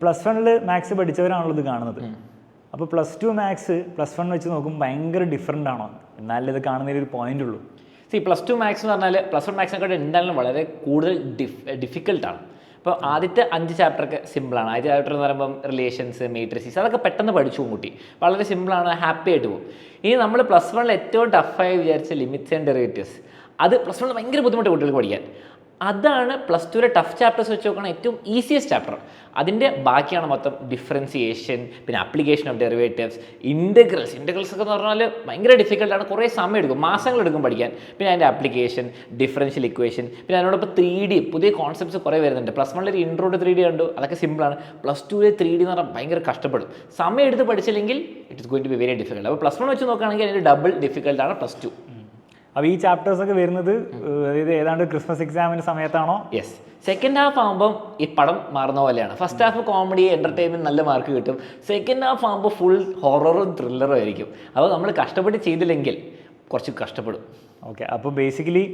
+1 maths പഠിച്ചവരാണല്ലോ ഇത് കാണുന്നത്. അപ്പോൾ +2 മാത്സ് +1 വെച്ച് നോക്കുമ്പോൾ ഭയങ്കര ഡിഫറൻ്റ് ആണോ? എന്നാലേ ഇത് കാണുന്നതിൽ ഒരു പോയിന്റ് ഉള്ളൂ. +2 മാത്സ് എന്ന് പറഞ്ഞാൽ +1 മാത്സിനെക്കാട്ട് എന്തായാലും വളരെ കൂടുതൽ ഡിഫിക്കൽട്ടാണ്. അപ്പോൾ ആദ്യത്തെ 5 ചാപ്റ്ററൊക്കെ സിമ്പിളാണ്. ആദ്യത്തെ ചാപ്റ്റർ എന്ന് പറയുമ്പം റിലേഷൻസ്, മെട്രിക്സ്, അതൊക്കെ പെട്ടെന്ന് പഠിച്ചു കുട്ടി, വളരെ സിമ്പിളാണ്, ഹാപ്പി ആയിട്ട് പോകും. ഇനി നമ്മൾ +1 ഏറ്റവും ടഫായി വിചാരിച്ച ലിമിറ്റ്സ് ആൻഡ് ഡെറിവേറ്റീവ്സ്, അത് +1 ഭയങ്കര ബുദ്ധിമുട്ട് കുട്ടികൾക്ക് പഠിക്കാൻ. അതാണ് +2 ടഫ് ചാപ്റ്റേഴ്സ് വെച്ച് നോക്കുകയാണെങ്കിൽ ഏറ്റവും ഈസിയസ്റ്റ് ചാപ്റ്റർ. അതിൻ്റെ ബാക്കിയാണ് മൊത്തം ഡിഫറൻസിയേഷൻ, പിന്നെ ആപ്ലിക്കേഷൻ ഓഫ് ഡെറിവേറ്റീവ്സ്, ഇൻ്റഗ്രൽസ് ഒക്കെ എന്ന് പറഞ്ഞാൽ ഭയങ്കര ഡിഫിക്കൽട്ടാണ്, കുറേ സമയം എടുക്കും, മാസങ്ങളെടുക്കും പഠിക്കാൻ. പിന്നെ അതിൻ്റെ ആപ്ലിക്കേഷൻ, ഡിഫറൻഷ്യൽ ഇക്വേഷൻ, പിന്നെ അതിനോടൊപ്പം 3D പുതിയ കോൺസെപ്റ്റ്സ് കുറേ വരുന്നുണ്ട്. +1 ഇൻട്രോ ടു 3D കണ്ടു, അതൊക്കെ സിമ്പിളാണ്. +2 3D എന്ന് പറഞ്ഞാൽ ഭയങ്കര കഷ്ടപ്പെടും, സമയം എടുത്ത് പഠിച്ചില്ലെങ്കിൽ it is going to be very difficult. അപ്പോൾ +1 വെച്ച് നോക്കുകയാണെങ്കിൽ അതിൻ്റെ ഡബിൾ ഡിഫിക്കൽട്ടാണ് +2. അപ്പോൾ ഈ ചാപ്റ്റേഴ്സൊക്കെ വരുന്നത് അതായത് ഏതാണ്ട് ക്രിസ്മസ് എക്സാമിൻ്റെ സമയത്താണോ? യെസ്. സെക്കൻഡ് ഹാഫ് ആകുമ്പം ഈ പടം മാറുന്ന പോലെയാണ്. ഫസ്റ്റ് ഹാഫ് കോമഡി, എൻ്റർടൈൻമെൻറ്റ്, നല്ല മാർക്ക് കിട്ടും. സെക്കൻഡ് ഹാഫ് ആകുമ്പോൾ ഫുൾ ഹൊററും ത്രില്ലറും ആയിരിക്കും. അപ്പോൾ നമ്മൾ കഷ്ടപ്പെട്ട് ചെയ്തില്ലെങ്കിൽ കുറച്ച് കഷ്ടപ്പെടും. ഓക്കെ, അപ്പോൾ ബേസിക്കലി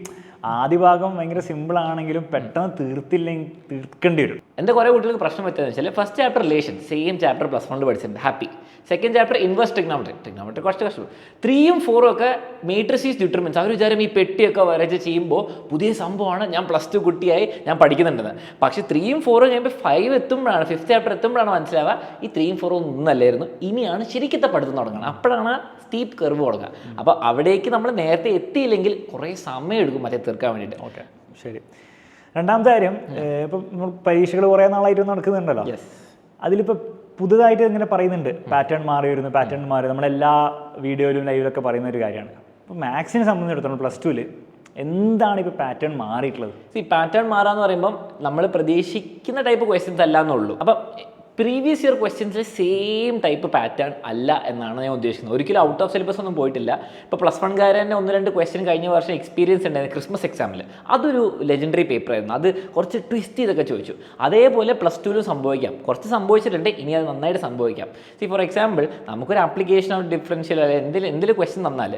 ആദ്യ ഭാഗം ഭയങ്കര സിമ്പിളാണെങ്കിലും പെട്ടെന്ന് തീർക്കേണ്ടി വരും. എൻ്റെ കുറേ കുട്ടികൾക്ക് പ്രശ്നം പറ്റുന്നത് വെച്ചാൽ first chapter relation same chapter +1 പഠിച്ചിട്ടുണ്ട്, happy. Second chapter inverse trigonometry കുറച്ച് കഷ്ടപ്പെടും. 3ഉം 4ഉം ഒക്കെ മെട്രിക്സ് ഡിറ്റർമിനൻസ്, അവർ വിചാരം ഈ പെട്ടിയൊക്കെ വരച്ച് ചെയ്യുമ്പോൾ പുതിയ സംഭവമാണ്, ഞാൻ +2 കുട്ടിയായി, ഞാൻ പഠിക്കുന്നുണ്ടെന്ന്. പക്ഷേ 3ഉം 4ഉം കഴിയുമ്പോൾ 5 എത്തുമ്പോഴാണ്, 5th ചാപ്റ്റർ എത്തുമ്പോഴാണ് മനസ്സിലാവുക ഈ 3ഉം 4ഉം ഒന്നല്ലായിരുന്നു, ഇനിയാണ് ശരിക്കത്തെ പഠിത്തം തുടങ്ങുന്നത്. അപ്പോഴാണ് സ്റ്റീപ്പ് കർവ് തുടങ്ങുക. അപ്പോൾ അവിടേക്ക് നമ്മൾ നേരത്തെ എത്തിയില്ലെങ്കിൽ കുറേ സമയം എടുക്കും മറ്റേ തീർക്കാൻ വേണ്ടിയിട്ട്. ഓക്കെ, ശരി. രണ്ടാമത്തെ കാര്യം, ഇപ്പം പരീക്ഷകൾ കുറേ നാളായിട്ട് നടക്കുന്നുണ്ടല്ലോ, അതിലിപ്പോൾ പുതുതായിട്ട് ഇങ്ങനെ പറയുന്നുണ്ട് പാറ്റേൺ മാറി വരുന്നു, പാറ്റേൺ മാറി, നമ്മളെല്ലാ വീഡിയോയിലും ലൈവിലൊക്കെ പറയുന്ന ഒരു കാര്യമാണ്. അപ്പോൾ മാത്സിനെ സംബന്ധിച്ചിടത്തോളം +2 എന്താണ് ഇപ്പോൾ പാറ്റേൺ മാറിയിട്ടുള്ളത്? ഈ പാറ്റേൺ മാറാന്ന് പറയുമ്പം നമ്മൾ പ്രതീക്ഷിക്കുന്ന ടൈപ്പ് ക്വസ്റ്റ്യൻസ് അല്ല എന്നുള്ളൂ. അപ്പം പ്രീവിയസ് ഇയർ ക്വസ്റ്റ്യൻസിൽ സെയിം ടൈപ്പ് പാറ്റേൺ അല്ല എന്നാണ് ഞാൻ ഉദ്ദേശിക്കുന്നത്. ഒരിക്കലും ഔട്ട് ഓഫ് സിലബസ് ഒന്നും പോയിട്ടില്ല. ഇപ്പോൾ +1 1-2 ക്വസ്റ്റ്യൻ കഴിഞ്ഞ വർഷം എക്സ്പീരിയൻസ് ഉണ്ടായിരുന്നു ക്രിസ്മസ് എക്സാമിൽ, അതൊരു ലെജൻഡറി പേപ്പർ ആയിരുന്നു, അത് കുറച്ച് ട്വിസ്റ്റ് ചെയ്തൊക്കെ ചോദിച്ചു. അതേപോലെ +2 സംഭവിക്കാം, കുറച്ച് സംഭവിച്ചിട്ടുണ്ട്, ഇനി അത് നന്നായിട്ട് സംഭവിക്കാം. ഫോർ എക്സാമ്പിൾ, നമുക്കൊരു ആപ്ലിക്കേഷൻ ഓഫ് ഡിഫറൻഷ്യൽ എന്തെങ്കിലും ക്വസ്റ്റ്യൻ തന്നാൽ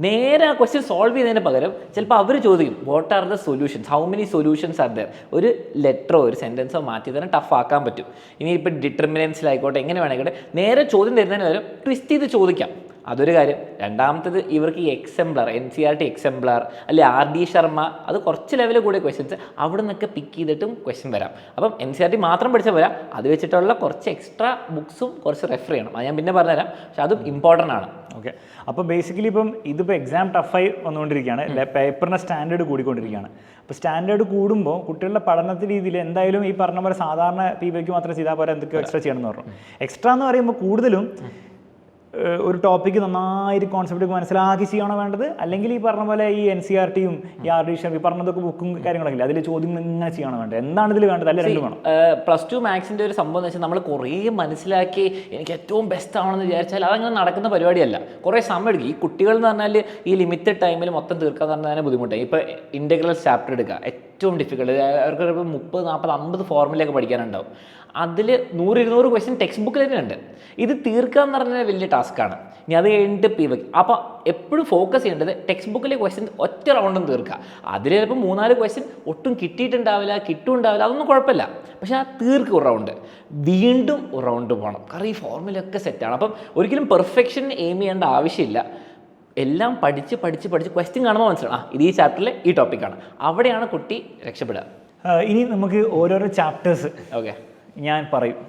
നേരെ ആ ക്വസ്റ്റ്യൻ സോൾവ് ചെയ്യുന്നതിന് പകരം ചിലപ്പോൾ അവർ ചോദിക്കും what are the solutions, how many solutions are there. ഒരു ലെറ്ററോ ഒരു സെൻറ്റൻസോ മാറ്റി തന്നെ ടഫ് ആക്കാൻ പറ്റും. ഇനിയിപ്പോൾ ഡിറ്റർമിനൻസിലായിക്കോട്ടെ, എങ്ങനെ വേണമെങ്കിൽ നേരെ ചോദ്യം തരുന്നതിന് പകരം ട്വിസ്റ്റ് ചെയ്ത് ചോദിക്കാം, അതൊരു കാര്യം. രണ്ടാമത്തത്, ഇവർക്ക് ഈ എക്സംപ്ലർ, NCERT എക്സംപ്ലർ അല്ലെ RD ശർമ്മ, അത് കുറച്ച് ലെവലിൽ കൂടിയ ക്വസ്റ്റ്യൻസ് അവിടെ നിന്നൊക്കെ പിക്ക് ചെയ്തിട്ടും ക്വസ്റ്റ്യൻ വരാം. അപ്പം NCERT മാത്രം പഠിച്ചാൽ പോരാ, അത് വെച്ചിട്ടുള്ള കുറച്ച് എക്സ്ട്രാ ബുക്സും കുറച്ച് റെഫർ ചെയ്യണം. അത് ഞാൻ പിന്നെ പറഞ്ഞുതരാം, പക്ഷെ അതും ഇമ്പോർട്ടൻ്റ് ആണ്. ഓക്കെ, അപ്പോൾ ബേസിക്കലി ഇപ്പം ഇതിപ്പോൾ എക്സാം ടഫായി വന്നുകൊണ്ടിരിക്കുകയാണ്, പേപ്പറിൻ്റെ സ്റ്റാൻഡേർഡ് കൂടിക്കൊണ്ടിരിക്കുകയാണ്. അപ്പോൾ സ്റ്റാൻഡേർഡ് കൂടുമ്പോൾ കുട്ടികളുടെ പഠനത്തിൻ്റെ രീതിയിൽ എന്തായാലും ഈ പറഞ്ഞ പോലെ സാധാരണ PBQ മാത്രം ചെയ്താൽ പോലെ എന്തൊക്കെയോ എക്സ്ട്രാ ചെയ്യണമെന്ന് പറഞ്ഞു. എക്സ്ട്രാ എന്ന് പറയുമ്പോൾ കൂടുതലും ഒരു ടോപ്പിക്ക് നന്നായിട്ട് കോൺസെപ്റ്റ് മനസ്സിലാക്കി ചെയ്യണോ വേണ്ടത്, അല്ലെങ്കിൽ ഈ പറഞ്ഞ പോലെ ഈ NCERTയും ഈ RD ഈ പറഞ്ഞതൊക്കെ ബുക്കും കാര്യങ്ങളൊക്കെ അതിൽ ചോദ്യം ഇങ്ങനെ ചെയ്യണോ വേണ്ടത്, എന്താണ് ഇതിൽ വേണ്ടത്, അല്ലെ രണ്ടും വേണം? +2 മാത്സിൻ്റെ ഒരു സംഭവം എന്ന് വെച്ചാൽ നമ്മൾ കുറേ മനസ്സിലാക്കി എനിക്ക് ഏറ്റവും ബെസ്റ്റ് ആവണമെന്ന് വിചാരിച്ചാൽ അതങ്ങനെ നടക്കുന്ന പരിപാടിയല്ല, കുറേ സമയം എടുക്കും. ഈ കുട്ടികൾ എന്ന് പറഞ്ഞാൽ ഈ ലിമിറ്റഡ് ടൈമിൽ മൊത്തം തീർക്കാന്ന് പറഞ്ഞാൽ തന്നെ ബുദ്ധിമുട്ടായി. ഇപ്പോൾ ഇൻ്റഗ്രൽസ് ചാപ്റ്റർ എടുക്കുക, ഏറ്റവും ഡിഫിക്കൽട്ട്, അവർക്ക് 30, 40, 50 ഫോർമുലയൊക്കെ പഠിക്കാനുണ്ടാവും. അതിൽ 100-200 ക്വസ്റ്റ്യൻ ടെക്സ്റ്റ് ബുക്കിൽ തന്നെ ഉണ്ട്. ഇത് തീർക്കുക എന്ന് പറഞ്ഞാൽ വലിയ ടാസ്ക്കാണ്. ഇനി അത് കഴിഞ്ഞിട്ട് PBQ. അപ്പോൾ എപ്പോഴും ഫോക്കസ് ചെയ്യേണ്ടത് ടെക്സ്റ്റ് ബുക്കിലെ ക്വസ്റ്റ്യൻ ഒറ്റ റൗണ്ടും തീർക്കുക. അതിൽ ചിലപ്പോൾ 3-4 ക്വസ്റ്റ്യൻ ഒട്ടും കിട്ടിയിട്ടുണ്ടാവില്ല, കിട്ടുണ്ടാവില്ല, അതൊന്നും കുഴപ്പമില്ല. പക്ഷേ ആ തീർക്കുക ഒരു റൗണ്ട്, വീണ്ടും ഒരു റൗണ്ട് പോകണം, കാരണം ഈ ഫോർമുലയൊക്കെ സെറ്റാണ്. അപ്പം ഒരിക്കലും പെർഫെക്ഷൻ എയിം ചെയ്യേണ്ട ആവശ്യമില്ല. എല്ലാം പഠിച്ച് ക്വസ്റ്റ്യൻ കാണുമ്പോൾ മനസ്സിലാണ് ഇത് ഈ ചാപ്റ്ററിലെ ഈ ടോപ്പിക്കാണ്, അവിടെയാണ് കുട്ടി രക്ഷപ്പെടുക. ഇനി നമുക്ക് ഓരോരോ ചാപ്റ്റേഴ്സ് ഓക്കെ ഞാൻ പറയും,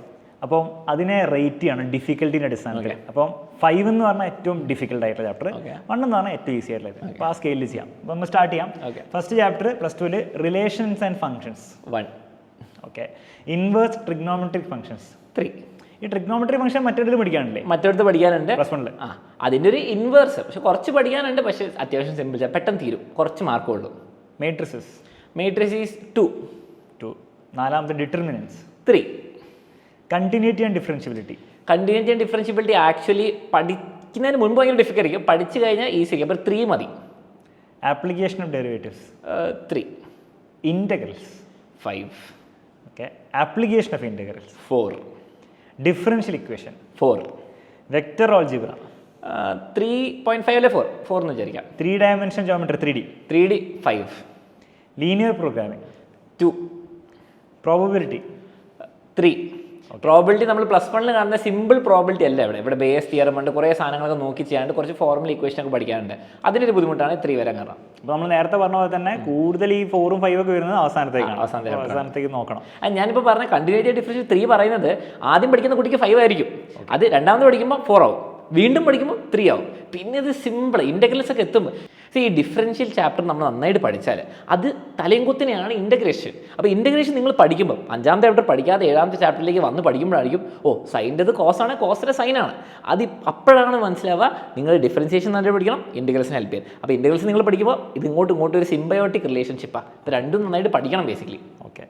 അപ്പം അതിനെ റേറ്റ് ചെയ്യണം ഡിഫിക്കൽട്ടിൻ്റെ അടിസ്ഥാനത്തിൽ. അപ്പം 5 എന്ന് പറഞ്ഞാൽ ഏറ്റവും ഡിഫിക്കൽട്ട് ആയിട്ടുള്ള ചാപ്റ്റർ, 1 എന്ന് പറഞ്ഞാൽ ഏറ്റവും ഈസി ആയിട്ടുള്ളത്. അപ്പോൾ ആ സ്കെയിലിൽ ചെയ്യാം. അപ്പം നമ്മൾ സ്റ്റാർട്ട് ചെയ്യാം. First chapter +2 relations and functions 1. Okay, inverse trigonometric functions 3. ഈ ട്രിഗ്നോമെട്രി ഫംഗ്ഷൻ മറ്റൊരു പഠിക്കാനില്ലേ? മറ്റൊരുത്ത് പഠിക്കാനുണ്ട് +1. അതിൻ്റെ ഒരു ഇൻവേഴ്സ്, പക്ഷെ കുറച്ച് പഠിക്കാനുണ്ട്, പക്ഷേ അത്യാവശ്യം സിമ്പിൾ, പെട്ടെന്ന് തീരും, കുറച്ച് മാർക്ക് ഉള്ളൂ. മെട്രിസസ് 2. നാലാമത്തെ determinants 3. Continuity and differentiability actually പഠിക്കുന്നതിന് മുൻപ് ഭയങ്കര ഡിഫിക്കൽട്ട് ആയിരിക്കും, പഠിച്ചു കഴിഞ്ഞാൽ ഈസി ആയിരിക്കും. അപ്പോൾ 3 മതി. Application of derivatives 3. Integrals 5. Okay, application of integrals 4. Differential equation 4. Vector algebra 3.5 അല്ലെ 4 എന്ന് വിചാരിക്കാം. 3 dimension geometry 3D 5. Linear programming 2. Probability 3. Probability നമ്മൾ പ്ലസ് വണ്ണിൽ കാണുന്ന സിമ്പിൾ പ്രോബിലിറ്റി അല്ല ഇവിടെ ബേസ് തിയറം ഉണ്ട്, കുറേ സാധനങ്ങളൊക്കെ നോക്കി ചെയ്യാണ്ട് കുറച്ച് ഫോർമുല ഇക്വേഷൻ ഒക്കെ പഠിക്കാനുണ്ട്. അതിൻ്റെ ഒരു ബുദ്ധിമുട്ടാണ് 3 വരാൻ കാരണം. അപ്പോൾ നമ്മൾ നേരത്തെ പറഞ്ഞ പോലെ തന്നെ കൂടുതൽ ഈ 4ഉം 5 ഒക്കെ വരുന്നത് അവസാനത്തേക്ക് നോക്കണം. ഞാനിപ്പോൾ പറഞ്ഞ കണ്ടിന്യൂറ്റി ഡിഫറൻഷ്യൽ 3 പറയുന്നത് ആദ്യം പഠിക്കുന്ന കുട്ടിക്ക് 5 ആയിരിക്കും, അത് രണ്ടാമത് പഠിക്കുമ്പോൾ 4 ആവും, വീണ്ടും പഠിക്കുമ്പോൾ 3 ആവും. പിന്നെ ഇത് സിമ്പിൾ ഇൻ്റഗ്രൽസ് ഒക്കെ എത്തുമ്പോൾ ഈ ഡിഫറൻഷ്യൽ ചാപ്റ്റർ നമ്മൾ നന്നായിട്ട് പഠിച്ചാൽ അത് തലയും കുത്തിനെയാണ് ഇൻ്റഗ്രേഷൻ. അപ്പോൾ ഇൻ്റഗ്രേഷൻ നിങ്ങൾ പഠിക്കുമ്പോൾ 5ാമത്തെ ചാപ്റ്റർ പഠിക്കാതെ 7ാമത്തെ ചാപ്റ്ററിലേക്ക് വന്ന് പഠിക്കുമ്പോഴായിരിക്കും സൈൻ്റെത് കോസാണ്, കോസിൻ്റെ സൈനാണ്. അപ്പോഴാണ് മനസ്സിലാവുക നിങ്ങൾ ഡിഫറൻസിയേഷൻ നന്നായിട്ട് പഠിക്കണം, ഇൻ്റഗ്രൽസിന് ഹെൽപ്പ് ചെയ്യും. അപ്പോൾ ഇൻ്റഗ്രൽസ് നിങ്ങൾ പഠിക്കുമ്പോൾ ഇത് ഇങ്ങോട്ടും ഒരു സിംബയോട്ടിക് റിലേഷൻഷിപ്പാണ്. അപ്പോൾ രണ്ടും നന്നായിട്ട് പഠിക്കണം ബേസിക്കലി. ഓക്കെ,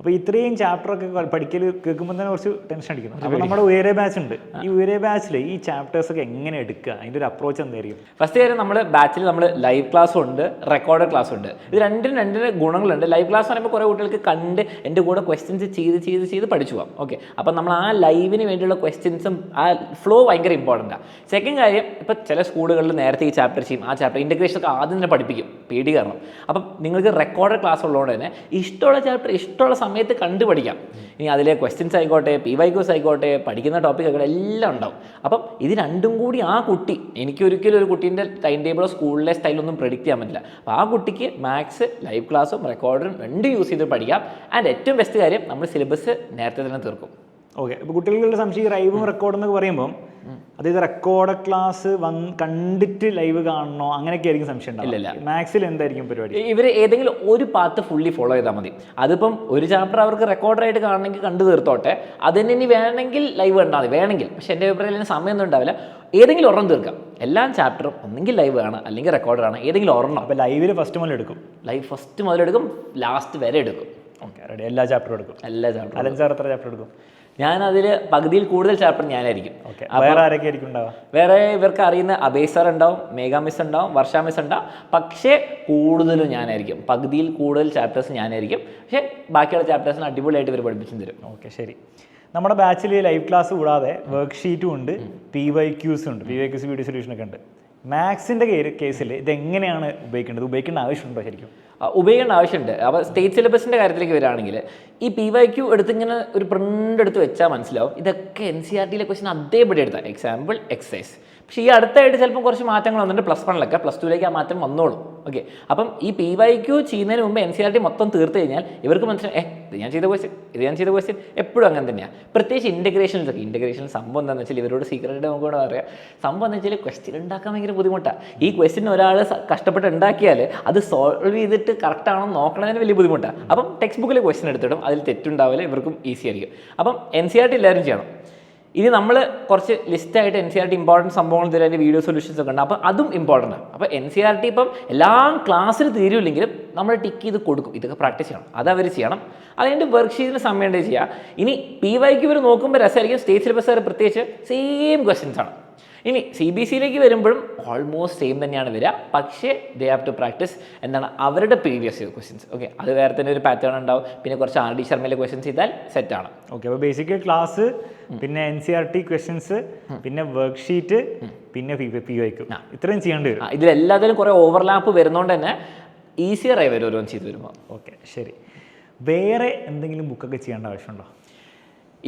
അപ്പോൾ ഇത്രയും ചാപ്റ്ററൊക്കെ പഠിക്കൽ കേൾക്കുമ്പോൾ തന്നെ കുറച്ച് ടെൻഷൻ അടിക്കണം. അപ്പോൾ നമ്മുടെ ഉയരെ ബാച്ച് ഉണ്ട്, ഈ ഉയരെ ബാച്ചിൽ ഈ ചാപ്റ്റേഴ്സൊക്കെ എങ്ങനെ എടുക്കുക, അതിൻ്റെ ഒരു അപ്രോച്ച് എന്തായിരിക്കും? ഫസ്റ്റ് കാര്യം നമ്മൾ ബാച്ചിൽ നമ്മൾ ലൈവ് ക്ലാസ്സും ഉണ്ട്, റെക്കോർഡഡ് ക്ലാസ്സും ഉണ്ട്. ഇത് രണ്ടിന് ഗുണങ്ങളുണ്ട്. ലൈവ് ക്ലാസ് പറയുമ്പോൾ കുറേ കുട്ടികൾക്ക് കണ്ട് എൻ്റെ കൂടെ ക്വസ്റ്റ്യൻസ് ചെയ്ത് പഠിച്ചു പോകാം. ഓക്കെ, അപ്പം നമ്മൾ ആ ലൈവിന് വേണ്ടിയുള്ള ക്വസ്റ്റ്യൻസും ആ ഫ്ലോ ഭയങ്കര ഇമ്പോർട്ടൻ്റാണ്. സെക്കൻഡ് കാര്യം, ഇപ്പോൾ ചില സ്കൂളുകളിൽ നേരത്തെ ഈ ചാപ്റ്റർ ചെയ്യും, ആ ചാപ്റ്റർ ഇൻ്റഗ്രേഷൻ ഒക്കെ ആദ്യം തന്നെ പഠിപ്പിക്കും, പേടി കാരണം. അപ്പം നിങ്ങൾക്ക് റെക്കോർഡഡ് ക്ലാസ് ഉള്ളതുകൊണ്ട് തന്നെ ഇഷ്ടമുള്ള ചാപ്റ്റർ ഇഷ്ടമുള്ള സമയത്ത് കണ്ടുപഠിക്കാം. ഇനി അതിലെ ക്വസ്റ്റ്യൻസ് ആയിക്കോട്ടെ, PYQs ആയിക്കോട്ടെ, പഠിക്കുന്ന ടോപ്പിക്കുകൾ എല്ലാം ഉണ്ടാവും. അപ്പം ഇത് രണ്ടും കൂടി ആ കുട്ടി, എനിക്കൊരിക്കലും ഒരു കുട്ടീൻ്റെ ടൈം ടേബിളോ സ്കൂളിലെ സ്റ്റൈലൊന്നും പ്രെഡിക്റ്റ് ചെയ്യാൻ പറ്റില്ല. അപ്പോൾ ആ കുട്ടിക്ക് മാത്സ് ലൈവ് ക്ലാസ്സും റെക്കോർഡും രണ്ടും യൂസ് ചെയ്ത് പഠിക്കാം. ആൻഡ് ഏറ്റവും ബെസ്റ്റ് കാര്യം, നമ്മൾ സിലബസ് നേരത്തെ തന്നെ തീർക്കും. ഓക്കെ, ഇപ്പോൾ കുട്ടികളുടെ സംശയം ലൈവും റെക്കോർഡും എന്നൊക്കെ പറയുമ്പോൾ അതായത് റെക്കോർഡ് ക്ലാസ് കണ്ടിട്ട് ലൈവ് കാണണോ അങ്ങനെയൊക്കെ ആയിരിക്കും സംശയം ഉണ്ടാവും. ഇല്ല, മാത്സിൽ എന്തായിരിക്കും പരിപാടി? ഇവർ ഏതെങ്കിലും ഒരു പാത്ത് ഫുള്ളി ഫോളോ ചെയ്താൽ മതി. അതിപ്പം ഒരു ചാപ്റ്റർ അവർക്ക് റെക്കോർഡറായിട്ട് കാണണമെങ്കിൽ കണ്ടു തീർത്തോട്ടെ, അതിന് ഇനി വേണമെങ്കിൽ ലൈവ് കണ്ടാൽ മതി, വേണമെങ്കിൽ. പക്ഷേ എൻ്റെ അഭിപ്രായത്തിൽ സമയമൊന്നും ഉണ്ടാവില്ല, ഏതെങ്കിലും ഒരെണ്ണം തീർക്കാം. എല്ലാ ചാപ്റ്ററും ഒന്നെങ്കിൽ ലൈവ് ആണ് അല്ലെങ്കിൽ റെക്കോർഡറാണ്, ഏതെങ്കിലും ഒരെണ്ണം. അപ്പോൾ ലൈവിൽ ഫസ്റ്റ് മുതലെടുക്കും, ലൈവ് ഫസ്റ്റ് മുതലെടുക്കും, ലാസ്റ്റ് വരെ എടുക്കും. Okay, ready. എല്ലാ ചാപ്റ്ററും എടുക്കും? എല്ലാ ചാപ്റ്ററും. അലൻ സാർ എത്ര ചാപ്റ്റർ എടുക്കും? ഞാനതിൽ പകുതിയിൽ കൂടുതൽ ചാപ്റ്റർ ഞാനായിരിക്കും. ഓക്കെ, വേറെ ആരൊക്കെ ആയിരിക്കും ഉണ്ടാവുക? വേറെ ഇവർക്ക് അറിയുന്ന അബേസ് സാർ ഉണ്ടാവും, മേഘ മിസ് ഉണ്ടാവും, വർഷ മിസ് ഉണ്ടാവും. പക്ഷേ കൂടുതലും ഞാനായിരിക്കും, പകുതിയിൽ കൂടുതൽ ചാപ്റ്റേഴ്സ് ഞാനായിരിക്കും. പക്ഷേ ബാക്കിയുള്ള ചാപ്റ്റേഴ്സിന് അടിപൊളിയായിട്ട് ഇവർ പഠിപ്പിച്ചു തരും. ഓക്കെ, ശരി. നമ്മുടെ ബാച്ചിൽ ലൈവ് ക്ലാസ് കൂടാതെ വർക്ക് ഷീറ്റും ഉണ്ട്, PYQs ഉണ്ട്, PYQs വീഡിയോ സൊല്യൂഷനൊക്കെ ഉണ്ട്. മാത്സിൻ്റെ കേസിൽ ഇതെങ്ങനെയാണ് ഉപയോഗിക്കേണ്ട ആവശ്യമുണ്ടോ ശരിക്കും? ഉപയോഗിക്കേണ്ട ആവശ്യമുണ്ട്. അപ്പോൾ സ്റ്റേറ്റ് സിലബസിൻ്റെ കാര്യത്തിലേക്ക് വരികയാണെങ്കിൽ ഈ PYQ എടുത്തിങ്ങനെ ഒരു പ്രിൻ്റ് എടുത്ത് വെച്ചാൽ മനസ്സിലാവും ഇതൊക്കെ NCERTയിലെ ക്വസ്റ്റ്യൻ അതേപടി എടുത്താൽ. Example, exercise. പക്ഷേ ഈ അടുത്തായിട്ട് ചിലപ്പോൾ കുറച്ച് മാറ്റങ്ങൾ വന്നിട്ട് പ്ലസ് 1 പ്ലസ് 2 ആ മാറ്റം വന്നോളും. ഓക്കെ, അപ്പം ഈ PYQ ചെയ്യുന്നതിന് മുമ്പ് NCERT മൊത്തം തീർത്ത് കഴിഞ്ഞാൽ ഇവർക്ക് മനസ്സിലായി ഇത് ഞാൻ ചെയ്ത ക്വസ്റ്റ്യൻ എപ്പോഴും അങ്ങനെ തന്നെയാണ്. പ്രത്യേകിച്ച് ഇൻ്റഗ്രേഷനിൽ സംഭവം എന്താണെന്ന് വെച്ചാൽ ഇവരോട് സീക്രട്ട് നമുക്ക് കൂടെ പറയാം. സംഭവം എന്ന് വെച്ചാൽ ക്വസ്റ്റ്യൻ ഉണ്ടാക്കാൻ ഭയങ്കര ബുദ്ധിമുട്ടാണ്. ഈ ക്വസ്റ്റ്യൻ ഒരാൾ കഷ്ടപ്പെട്ട് ഉണ്ടാക്കിയാൽ അത് സോൾവ് ചെയ്തിട്ട് കറക്റ്റ് ആണോ നോക്കണതിന് വലിയ ബുദ്ധിമുട്ടാണ്. അപ്പം ടെക്സ്റ്റ് ബുക്കിൽ ക്വസ്റ്റ്യൻ എടുത്തിടും, അതിൽ തെറ്റുണ്ടാവില്ല, ഇവർക്കും ഈസി ആയിരിക്കും. അപ്പം NCERT എല്ലാവരും ചെയ്യണം. ഇനി നമ്മൾ കുറച്ച് ലിസ്റ്റായിട്ട് NCERT ഇമ്പോർട്ടൻറ്റ് സംഭവങ്ങൾ തരാൻ അതിൻ്റെ വീഡിയോ സൊല്യൂഷൻസ് ഒക്കെ ഉണ്ട്. അപ്പോൾ അതും ഇമ്പോർട്ടൻ്റ് ആണ്. അപ്പോൾ NCERT ഇപ്പം എല്ലാം ക്ലാസ്സിൽ തീരുമില്ലെങ്കിലും നമ്മൾ ടിക്ക് ചെയ്ത് കൊടുക്കും, ഇതൊക്കെ പ്രാക്ടീസ് ചെയ്യണം, അത് അവർ ചെയ്യണം. അതിൻ്റെ വർക്ക്ഷീറ്റിന് സമയം ഉണ്ടെങ്കിൽ ചെയ്യുക. ഇനി PYQ ഇവർ നോക്കുമ്പോൾ രസമായിരിക്കും. സ്റ്റേറ്റ് സിലബസ് പ്രത്യേകിച്ച് സെയിം ക്വസ്റ്റ്യൻസ് ആണ്. ഇനി CBSEയിലേക്ക് വരുമ്പോഴും ഓൾമോസ്റ്റ് സെയിം തന്നെയാണ് വരിക. പക്ഷേ ദേ ഹാവ് ടു പ്രാക്ടീസ് എന്താണ് അവരുടെ പ്രീവിയസ് ഇയർ ക്വസ്റ്റ്യൻസ്. ഓക്കെ, അത് വേറെ തന്നെ ഒരു പാറ്റേൺ ഉണ്ടാവും. പിന്നെ കുറച്ച് RD ശർമ്മയിലെ ക്വസ്റ്റ്യൻസ് ചെയ്താൽ സെറ്റാണ്. ഓക്കെ, അപ്പോൾ ബേസിക്കലി ക്ലാസ്, പിന്നെ NCERT ക്വസ്റ്റ്യൻസ്, പിന്നെ വർക്ക്ഷീറ്റ്, പിന്നെ PYQ, ഇത്രയും ചെയ്യേണ്ടി വരും. ഇതിലെല്ലാത്തിലും കുറേ ഓവർലാപ്പ് വരുന്നതുകൊണ്ട് തന്നെ ഈസിയറായി വരും ഓരോന്ന് ചെയ്ത് വരുമ്പോൾ. ഓക്കെ, ശരി. വേറെ എന്തെങ്കിലും ബുക്കൊക്കെ ചെയ്യേണ്ട ആവശ്യമുണ്ടോ?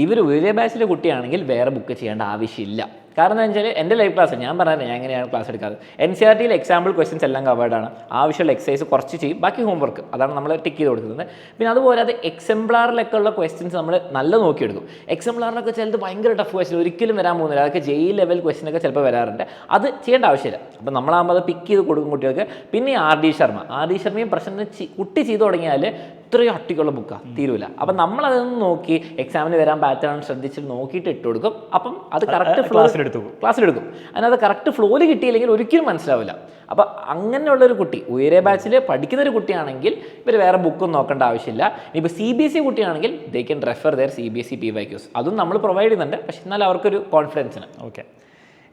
ഇവർ ഉയരെ ബാച്ചിലെ കുട്ടിയാണെങ്കിൽ വേറെ ബുക്ക് ചെയ്യേണ്ട ആവശ്യമില്ല. കാരണം എന്താ വെച്ചാൽ എൻ്റെ ലൈവ് ക്ലാസ് ഞാൻ പറഞ്ഞത് ഞാൻ എങ്ങനെയാണ് ക്ലാസ് എടുക്കാറ്. NCERTയിലെ എക്സാമ്പിൾ ക്വസ്റ്റ്യൻസ് എല്ലാം കവേർഡാണ്. ആവശ്യമുള്ള എക്സസൈസ് കുറച്ച് ചെയ്യും, ബാക്കി ഹോംവർക്ക് അതാണ് നമ്മൾ ടിക്ക് ചെയ്ത് കൊടുക്കുന്നത്. പിന്നെ അതുപോലെ അത് എക്സംപ്ലാറിലൊക്കെ ഉള്ള ക്വസ്റ്റ്യൻസ് നമ്മൾ നല്ല നോക്കിയെടുക്കും. എക്സംപ്ലാറിലൊക്കെ ചിലത് ഭയങ്കര ടഫ് ക്വസ്റ്റ്യൻ ഒരിക്കലും വരാൻ പോകുന്നില്ല. അതൊക്കെ JEE ലെവൽ ക്വസ്റ്റ്യനൊക്കെ ചിലപ്പോൾ വരാറുണ്ട്. അത് ചെയ്യേണ്ട ആവശ്യമില്ല. അപ്പോൾ നമ്മളാകുമ്പോൾ അത് പിക്ക് ചെയ്ത് കൊടുക്കും കുട്ടികൾക്ക്. പിന്നെ RD ശർമ്മയും പ്രശ്നം കുട്ടി ചെയ്ത് തുടങ്ങിയാൽ ഇത്രയും അട്ടിക്കുള്ള ബുക്കാണ്, തീരൂല. അപ്പം നമ്മളതൊന്ന് നോക്കി എക്സാമിന് വരാൻ പാറ്റേൺ ശ്രദ്ധിച്ചിട്ട് നോക്കിയിട്ട് ഇട്ട് കൊടുക്കും. അപ്പം അത് കറക്റ്റ് ക്ലാസ്സിലെടുക്കും. അതിനകത്ത് കറക്റ്റ് ഫ്ലോയിൽ കിട്ടിയില്ലെങ്കിൽ ഒരിക്കലും മനസ്സിലാവില്ല. അപ്പം അങ്ങനെയുള്ളൊരു കുട്ടി ഉയരെ ബാച്ചിൽ പഠിക്കുന്നൊരു കുട്ടിയാണെങ്കിൽ ഇവർ വേറെ ബുക്കൊന്നും നോക്കേണ്ട ആവശ്യമില്ല. ഇനിയിപ്പോൾ CBSE കുട്ടിയാണെങ്കിൽ they can refer their CBSE PYQs. അതും നമ്മൾ പ്രൊവൈഡ് ചെയ്യുന്നുണ്ട്, പക്ഷെ എന്നാൽ അവർക്കൊരു കോൺഫിഡൻസിന്. ഓക്കെ,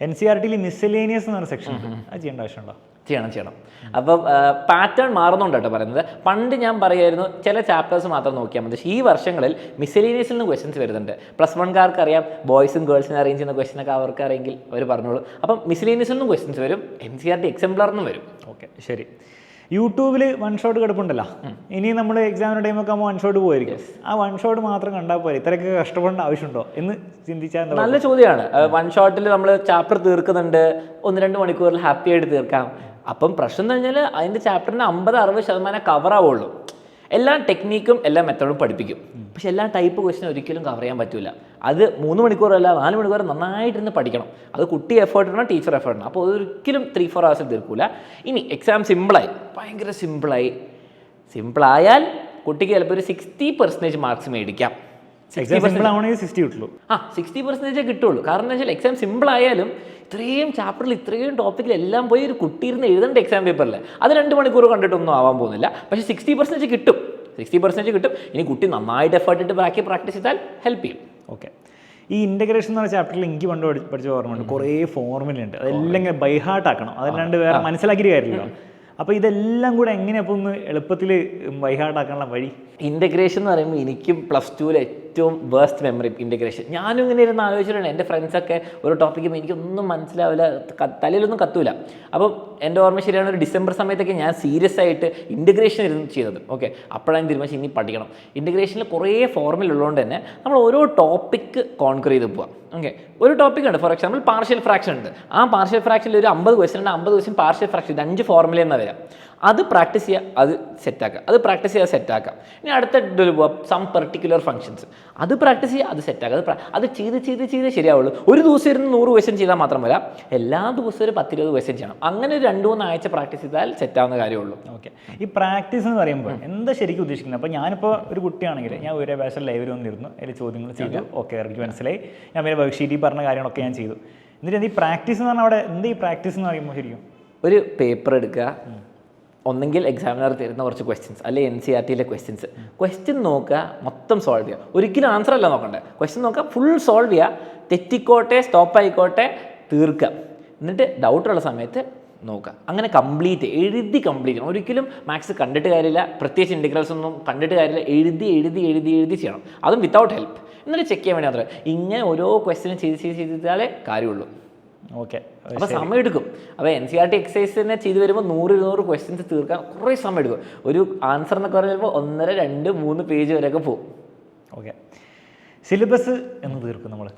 NCERTയിൽ മിസ്സലേനിയസ് എന്ന് പറഞ്ഞ സെക്ഷൻ അത് ചെയ്യേണ്ട ആവശ്യമുണ്ടോ? ചെയ്യണം. അപ്പം പാറ്റേൺ മാറുന്നുണ്ട് കേട്ടോ പറയുന്നത്. പണ്ട് ഞാൻ പറയുമായിരുന്നു ചില ചാപ്റ്റേഴ്സ് മാത്രം നോക്കിയാൽ മതി. പക്ഷേ ഈ വർഷങ്ങളിൽ മിസ്സലേനിയസിൽ നിന്ന് ക്വസ്റ്റ്യൻസ് വരുന്നുണ്ട്. പ്ലസ് 1കാർക്ക് അറിയാം, ബോയ്സും ഗേൾസിനെ അറേഞ്ച് ചെയ്യുന്ന ക്വസ്റ്റ്യനൊക്കെ അവർക്ക് അറിയെങ്കിൽ അവർ പറഞ്ഞോളൂ. അപ്പം മിസ്സലേനിയസിൽ നിന്നും ക്വസ്റ്റ്യൻസ് വരും, NCERT എക്സാംപ്ലറിൽ നിന്നും വരും. ഓക്കെ, ശരി. യൂട്യൂബിൽ വൺ ഷോട്ട് കിടപ്പുണ്ടല്ലോ, ഇനി നമ്മൾ എക്സാമിന് ടൈമൊക്കെ ആകുമ്പോൾ വൺ ഷോട്ട് പോയിരിക്കും. ആ വൺ ഷോട്ട് മാത്രം കണ്ടാൽ പോലെ ഇത്രയൊക്കെ കഷ്ടപ്പെടേണ്ട ആവശ്യമുണ്ടോ എന്ന് ചിന്തിച്ചാൽ നല്ല ചോദ്യമാണ്. വൺ ഷോട്ടിൽ നമ്മൾ ചാപ്റ്റർ തീർക്കുന്നുണ്ട്, 1-2 മണിക്കൂറിൽ ഹാപ്പി ആയിട്ട് തീർക്കാം. അപ്പം പ്രശ്നം എന്ന് പറഞ്ഞാൽ അതിൻ്റെ ചാപ്റ്ററിന് 50-60% കവർ ആവുള്ളൂ. എല്ലാ ടെക്നീക്കും എല്ലാ മെത്തേഡും പഠിപ്പിക്കും, പക്ഷെ എല്ലാ ടൈപ്പ് ക്വസ്റ്റ്യൻ ഒരിക്കലും കവർ ചെയ്യാൻ പറ്റില്ല. അത് 3 മണിക്കൂറല്ല 4 മണിക്കൂർ നന്നായിട്ടിരുന്ന് പഠിക്കണം. അത് കുട്ടി എഫേർട്ട് ഇടണം, ടീച്ചർ എഫേർട്ട് ഇടണം. അപ്പോൾ ഒരിക്കലും 3-4 hours തീർക്കൂല. ഇനി എക്സാം സിമ്പിളായി, ഭയങ്കര സിമ്പിളായാൽ കുട്ടിക്ക് ചിലപ്പോൾ ഒരു 60% മാർക്സ് മേടിക്കാം. 60% കിട്ടുള്ളൂ. 60% കിട്ടുള്ളൂ. കാരണം എന്താ വെച്ചാൽ എക്സാം സിമ്പിൾ ആയാലും ഇത്രയും ചാപ്റ്ററിൽ ഇത്രയും ടോപ്പിക്കിൽ എല്ലാം പോയി ഒരു കുട്ടി ഇരുന്ന് എഴുതേണ്ട എക്സാം പേപ്പറിൽ അത് 2 മണിക്കൂർ കണ്ടിട്ടൊന്നും ആവാൻ പോകുന്നില്ല. പക്ഷേ 60% കിട്ടും. 60% കിട്ടും. ഇനി കുട്ടി നന്നായിട്ട് എഫേർട്ട് ഇട്ട് പ്രാക്ടീസ് ചെയ്താൽ ഹെൽപ്പ് ചെയ്യും. ഓക്കെ. ഈ ഇൻ്റഗ്രേഷൻ എന്ന് പറഞ്ഞ ചാപ്റ്ററിൽ എനിക്ക് പണ്ട് പഠിച്ച ഓർമ്മയുണ്ട്, കുറേ ഫോർമുലയുണ്ട്. അതെല്ലാം ഇങ്ങനെ ബൈ ഹാർട്ട് ആക്കണം, അതല്ലാണ്ട് വേറെ മനസ്സിലാക്കിയിട്ട് കാര്യമില്ലല്ലോ. അപ്പോൾ ഇതെല്ലാം കൂടെ എങ്ങനെ അപ്പോൾ ഒന്ന് എളുപ്പത്തിൽ ബൈ ഹാർട്ട് ആക്കാനുള്ള വഴി? ഇൻ്റഗ്രേഷൻ എന്ന് പറയുമ്പോൾ എനിക്കും +2 ഏറ്റവും വേസ്റ്റ് മെമ്മറി ഇൻ്റഗ്രേഷൻ. ഞാനും ഇങ്ങനെ ഇരുന്ന് ആലോചിച്ചിട്ടുണ്ട്. എൻ്റെ ഫ്രണ്ട്സൊക്കെ ഒരു ടോപ്പിക്കും എനിക്കൊന്നും മനസ്സിലാവില്ല, തലയിലൊന്നും കത്തൂല. അപ്പം എൻ്റെ ഓർമ്മ ശരിയാണ്, ഒരു ഡിസംബർ സമയത്തൊക്കെ ഞാൻ സീരിയസ് ആയിട്ട് ഇൻ്റഗ്രേഷൻ ഇരുന്ന് ചെയ്തത്. ഓക്കെ, അപ്പോഴാണ് തീരുമാനിച്ചു ഇനി പഠിക്കണം. ഇൻ്റഗ്രേഷനിൽ കുറേ ഫോർമുല ഉള്ളതുകൊണ്ട് തന്നെ നമ്മൾ ഓരോ ടോപ്പിക്ക് കോൺക്വർ ചെയ്ത് പോവാം. ഓക്കെ, ഒരു ടോപ്പിക് ഉണ്ട്. ഫോർ എക്സാമ്പിൾ പാർഷ്യൽ ഫ്രാക്ഷൻ ഉണ്ട്. ആ പാർഷ്യൽ ഫ്രാക്ഷനിൽ ഒരു 50 ക്വസ്റ്റ്യൻ ഉണ്ട്. 50 ക്വസ്റ്റ്യൻ പാർഷ്യൽ ഫ്രാക്ഷൻ, 5 ഫോർമുല എന്നാണ് വരിക. അത് പ്രാക്ടീസ് ചെയ്യുക, അത് സെറ്റാക്കുക, അത് പ്രാക്ടീസ് ചെയ്യുക, സെറ്റാക്കാം. ഇനി അടുത്ത ഇതിൽ പോവാം, സം പെർട്ടിക്കുലർ ഫംഗ്ഷൻസ്. അത് പ്രാക്ടീസ് ചെയ്യുക, അത് സെറ്റാക്കുക. അത് ചെയ്ത് ശരിയാവുള്ളൂ. ഒരു ദിവസം ഇരുന്ന് 100 ക്വസ്റ്റ്യൻ ചെയ്താൽ മാത്രമല്ല, എല്ലാ ദിവസവും ഒരു 10-20 ക്വസ്റ്റ്യൻ ചെയ്യണം. അങ്ങനെ ഒരു 2-3 ആഴ്ച പ്രാക്ടീസ് ചെയ്താൽ സെറ്റാവുന്ന കാര്യമുള്ളൂ. ഓക്കെ. ഈ പ്രാക്ടീസ് എന്ന് പറയുമ്പോൾ എന്താ ശരിക്കും ഉദ്ദേശിക്കുന്നത്? അപ്പോൾ ഞാനിപ്പോൾ ഒരു കുട്ടിയാണെങ്കിൽ ഞാൻ ഒരു ഭാഷ ലൈവിൽ വന്നിരുന്നു, അതിൽ ചോദ്യങ്ങൾ ചെയ്തു. ഓക്കെ, എനിക്ക് മനസ്സിലായി. ഞാൻ പിന്നെ വർക്ക്ഷീറ്റിൽ പറഞ്ഞ കാര്യങ്ങളൊക്കെ ഞാൻ ചെയ്തു. എന്നിട്ട് ഈ പ്രാക്ടീസ് എന്ന് പറഞ്ഞാൽ അവിടെ എന്താ ഈ പ്രാക്ടീസ് എന്ന് പറയുമ്പോൾ ശരിക്കും? ഒരു പേപ്പർ എടുക്കുക, ഒന്നെങ്കിൽ എക്സാമിനർ തരുന്ന കുറച്ച് ക്വസ്റ്റ്യൻസ്, അല്ലെങ്കിൽ NCERTയിലെ ക്വസ്റ്റ്യൻ നോക്കുക, മൊത്തം സോൾവ് ചെയ്യുക. ഒരിക്കലും ആൻസർ അല്ല നോക്കണ്ടേ, ക്വസ്റ്റ്യൻ നോക്കുക, ഫുൾ സോൾവ് ചെയ്യുക. തെറ്റിക്കോട്ടെ, സ്റ്റോപ്പ് ആയിക്കോട്ടെ, തീർക്കുക. എന്നിട്ട് ഡൗട്ടുള്ള സമയത്ത് നോക്കുക. അങ്ങനെ കംപ്ലീറ്റ് ചെയ്യണം. ഒരിക്കലും മാത്സ് കണ്ടിട്ട് കാര്യമില്ല, പ്രത്യേകിച്ച് ഇൻ്റഗ്രൽസ് ഒന്നും കണ്ടിട്ട് കാര്യമില്ല. എഴുതി ചെയ്യണം, അതും വിത്തൗട്ട് ഹെൽപ്പ്. എന്നിട്ട് ചെക്ക് ചെയ്യാൻ വേണ്ടി മാത്രമേ. ഇങ്ങനെ ഓരോ ക്വസ്റ്റ്യനും ചെയ്താലേ കാര്യമുള്ളൂ. ഓക്കെ. അപ്പോൾ സമയം എടുക്കും. അപ്പോൾ NCERT എക്സസൈസിനെ ചെയ്ത് വരുമ്പോൾ 100-200 ക്വസ്റ്റ്യൻസ് തീർക്കാൻ കുറേ സമയം എടുക്കും. ഒരു ആൻസർ എന്നൊക്കെ പറയുമ്പോൾ 1.5-2-3 പേജ് വരെയൊക്കെ പോകും. ഓക്കെ. സിലബസ് എന്ന് തീർക്കും നമ്മൾ?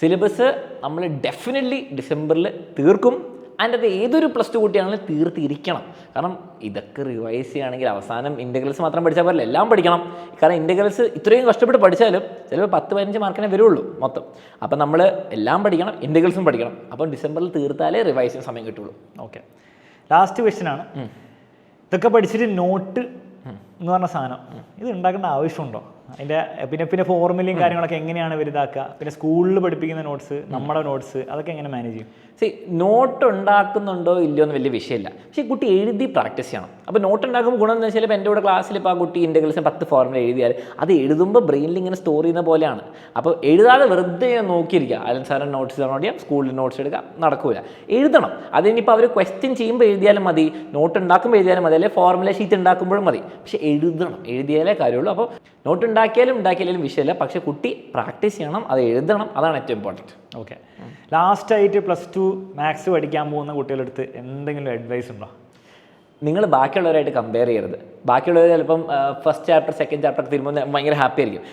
സിലബസ് നമ്മൾ ഡെഫിനറ്റ്ലി ഡിസംബറിൽ തീർക്കും. അതിൻ്റെ അത് ഏതൊരു +2 കുട്ടിയാണെങ്കിലും തീർത്തിരിക്കണം. കാരണം ഇതൊക്കെ റിവൈസ് ചെയ്യുകയാണെങ്കിൽ അവസാനം ഇൻ്റഗ്രൽസ് മാത്രം പഠിച്ചാൽ പോരല്ല, എല്ലാം പഠിക്കണം. കാരണം ഇൻ്റഗ്രൽസ് ഇത്രയും കഷ്ടപ്പെട്ട് പഠിച്ചാലും ചിലപ്പോൾ 10-15 മാർക്കിനെ വരുള്ളൂ മൊത്തം. അപ്പം നമ്മൾ എല്ലാം പഠിക്കണം, ഇൻ്റഗ്രൽസും പഠിക്കണം. അപ്പം ഡിസംബറിൽ തീർത്താലേ റിവൈസ് ചെയ്യാൻ സമയം കിട്ടുള്ളൂ. ഓക്കെ. ലാസ്റ്റ് ക്വസ്റ്റ്യൻ ആണ്, ഇതൊക്കെ പഠിച്ചിട്ട് നോട്ട് എന്ന് പറഞ്ഞ സാധനം ഇത് ഉണ്ടാക്കേണ്ട ആവശ്യമുണ്ടോ? അതിൻ്റെ പിന്നെ ഫോർമുലയും കാര്യങ്ങളൊക്കെ എങ്ങനെയാണ് വലുതാക്കുക? പിന്നെ സ്കൂളിൽ പഠിപ്പിക്കുന്ന നോട്ട്സ്, നമ്മുടെ നോട്ട്സ്, അതൊക്കെ എങ്ങനെ മാനേജ് ചെയ്യും? നോട്ട് ഉണ്ടാക്കുന്നുണ്ടോ ഇല്ലയോ എന്ന് വലിയ വിഷയമില്ല. പക്ഷേ കുട്ടി എഴുതി പ്രാക്ടീസ് ചെയ്യണം. അപ്പോൾ നോട്ട് ഉണ്ടാക്കുമ്പോൾ ഗുണം എന്ന് വെച്ചാൽ ഇപ്പോൾ എൻ്റെ കൂടെ ക്ലാസ്സിൽ ഇപ്പോൾ ആ കുട്ടി ഇൻ്റഗ്രൽസിന് 10 ഫോർമുല എഴുതിയാൽ അത് എഴുതുമ്പോൾ ബ്രെയിനിൽ ഇങ്ങനെ സ്റ്റോർ ചെയ്യുന്ന പോലെയാണ്. അപ്പോൾ എഴുതാതെ വെറുതെ നോക്കിയിരിക്കുക. അലൻ സാറിൻ്റെ നോട്ട്സ് ഡൗൺലോഡ് ചെയ്യാം, സ്കൂളിൽ നോട്ട്സ് എടുക്കുക, നടക്കില്ല. എഴുതണം. അതിനിപ്പോൾ അവർ ക്വസ്റ്റ്യൻ ചെയ്യുമ്പോൾ എഴുതിയാലും മതി, നോട്ട് ഉണ്ടാക്കുമ്പോൾ എഴുതിയാലും മതി, അല്ലെങ്കിൽ ഫോർമുല ഷീറ്റ് ഉണ്ടാക്കുമ്പോഴും മതി. പക്ഷേ എഴുതണം, എഴുതിയാലേ കാര്യമുള്ളൂ. അപ്പോൾ നോട്ട് ഉണ്ടാക്കിയാലും വിഷയമില്ല, പക്ഷേ കുട്ടി പ്രാക്ടീസ് ചെയ്യണം, അത് എഴുതണം, അതാണ് ഏറ്റവും ഇമ്പോർട്ടൻറ്റ്. ഓക്കെ. ലാസ്റ്റായിട്ട് +2 മാത്സ് പഠിക്കാൻ പോകുന്ന കുട്ടികളെടുത്ത് എന്തെങ്കിലും അഡ്വൈസ് ഉണ്ടോ? നിങ്ങൾ ബാക്കിയുള്ളവരായിട്ട് കമ്പയർ ചെയ്യരുത്. ബാക്കിയുള്ളവർ ചിലപ്പം ഫസ്റ്റ് ചാപ്റ്റർ സെക്കൻഡ് ചാപ്റ്റർ തീരുമ്പോൾ ഭയങ്കര ഹാപ്പി ആയിരിക്കും.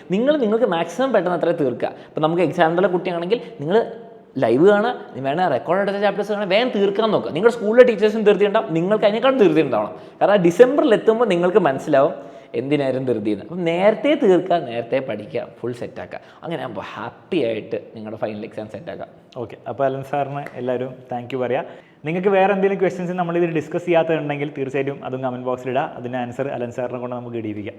നിങ്ങൾക്ക് മാക്സിമം പെട്ടെന്ന് അത്ര തീർക്കുക. ഇപ്പം നമുക്ക് എക്സാമിനുള്ള കുട്ടിയാണെങ്കിൽ നിങ്ങൾ ലൈവ് കാണുക, വേണേൽ റെക്കോർഡ് എടുത്ത ചാപ്റ്റേഴ്സ് കാണാൻ വേഗം തീർക്കാൻ നോക്കുക. നിങ്ങളുടെ സ്കൂളിലെ ടീച്ചേഴ്സും തീർത്തിട്ടുണ്ടാവും, നിങ്ങൾക്ക് അതിനേക്കാളും തീർത്തിട്ടുണ്ടാവണം. കാരണം ഡിസംബറിൽ എത്തുമ്പോൾ നിങ്ങൾക്ക് മനസ്സിലാവും എന്തിനായിരുന്നു ധൃതിയെന്ന്. അപ്പം നേരത്തെ തീർക്കുക, നേരത്തെ പഠിക്കുക, ഫുൾ സെറ്റാക്കുക. അങ്ങനെ ആകുമ്പോൾ ഹാപ്പി ആയിട്ട് നിങ്ങളുടെ ഫൈനൽ എക്സാം സെറ്റാക്കുക. ഓക്കെ. അപ്പോൾ അലൻ സാറിന് എല്ലാവരും താങ്ക് യു പറയാം. നിങ്ങൾക്ക് വേറെ എന്തെങ്കിലും ക്വസ്റ്റ്യൻസ് നമ്മളിതിൽ ഡിസ്കസ് ചെയ്യാത്തതുണ്ടെങ്കിൽ തീർച്ചയായിട്ടും അതും കമൻറ്റ് ബോക്സിലിടുക. അതിൻ്റെ ആൻസർ അലൻ സാറിനെ കൊണ്ട് നമുക്ക് ഇടിയിപ്പിക്കാം.